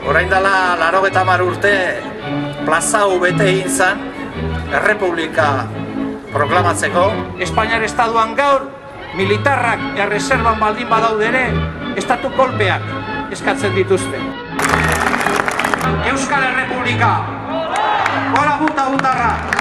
Orain dela 80 urte plaza hau bete egin zen Errepublika proklamatzeko. Espainiar estatuan gaur militarrak erreserban baldin badaude ere estatu kolpeak eskatzen dituzte. Euskal Errepublika! Gora buta butarra!